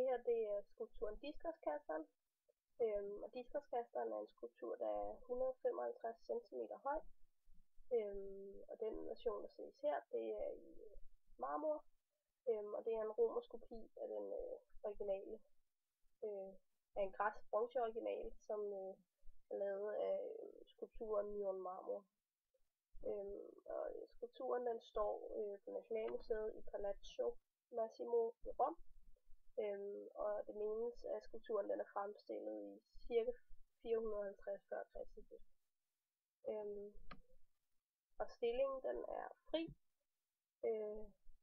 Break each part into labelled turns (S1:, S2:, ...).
S1: her det er skulpturen Diskoskasteren. Og Diskoskasteren er en skulptur, der er 155 cm høj. Og den version, der ses her, det er i marmor. Og det er en romersk kopi af den originale. Af en græsk bronzeoriginal, som er lavet af skulpturen Nyon Marmor. Og skulpturen den står på Nationalmuseet i Palazzo Massimo i Rom. Og det menes, at skulpturen den er fremstillet i ca. 450 før Kristus. Og stillingen den er fri.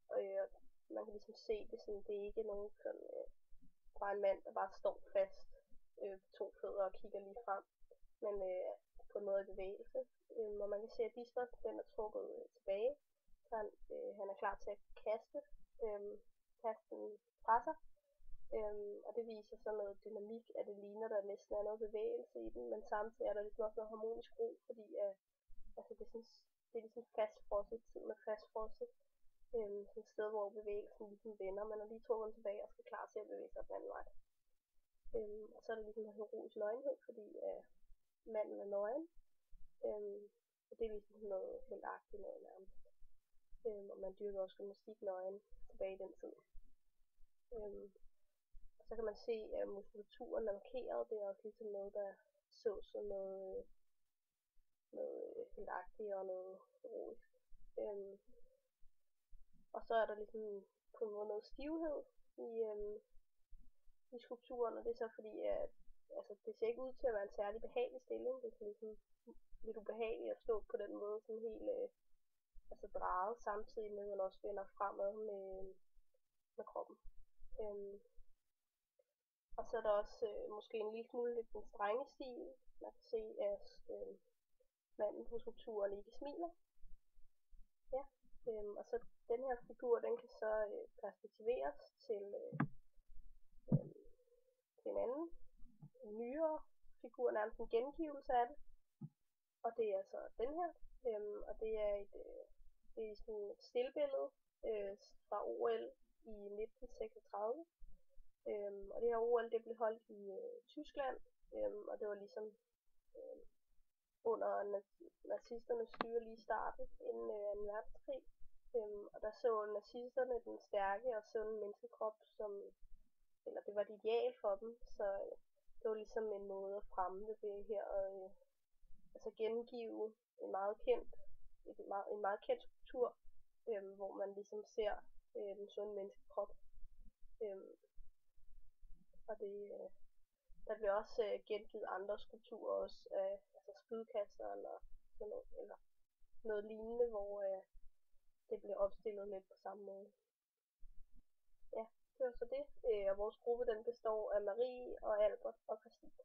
S1: Og man kan ligesom se det sådan, det er ikke nogen sådan, bare en mand, der bare står fast på 2 fødder og kigger lige frem, men på en måde i bevægelse. Og man kan se, at Diskos den er trukket tilbage, så han er klar til at kaste den fra sig. Og det viser sådan noget dynamik, at det ligner, der næsten er noget bevægelse i den, men samtidig er der ligesom også noget harmonisk ro, fordi altså det er ligesom fastfrosset, tiden er fastfrosset. Sådan et sted, hvor bevægelsen ligesom vender, men når lige trukket den tilbage og skal klar til at bevæge sig den anden vej. Og så er der ligesom en heroisk nøgenhed, fordi manden er nøgen. Og det er ligesom noget helt agtigt noget nærmest. Og man dyrker også gymnastik nøgen tilbage i den tid. Og så kan man se, at muskulaturen er markeret. Det er også ligesom noget, der så sådan noget helt agtigt og noget heroisk. Og så er der ligesom på en måde noget stivhed i skulpturen, og det er så fordi, at altså, det ser ikke ud til at være en særlig behagelig stilling. Det er ligesom lidt ubehageligt at stå på den måde, sådan helt drejet, samtidig med at man også vender fremad med kroppen. Og så er der også måske en lille smule lidt den strenge stil. Man kan se, at manden på skulpturen ikke smiler. Ja. Og så den her figur, den kan så perspektiveres til en anden, en nyere figur, nærmest en gengivelse af det. Og det er så den her, og det er sådan et stillbillede fra OL i 1936. Og det her OL det blev holdt i Tyskland, og det var ligesom under nazisternes styre lige i starten inden 2. verdenskrig. Og der så nazisterne den stærke og sunde menneskekrop som, eller det var et ideal for dem, så det var ligesom en måde at fremme det her og altså gengive en meget kendt skulptur, hvor man ligesom ser den sunde menneskekrop. Og der bliver også gengivet andre skulpturer også af altså spydkasteren og sådan noget, eller noget lignende, hvor det bliver opstillet lidt på samme måde. Ja, det var så det. Og vores gruppe den består af Marie og Albert og Christine.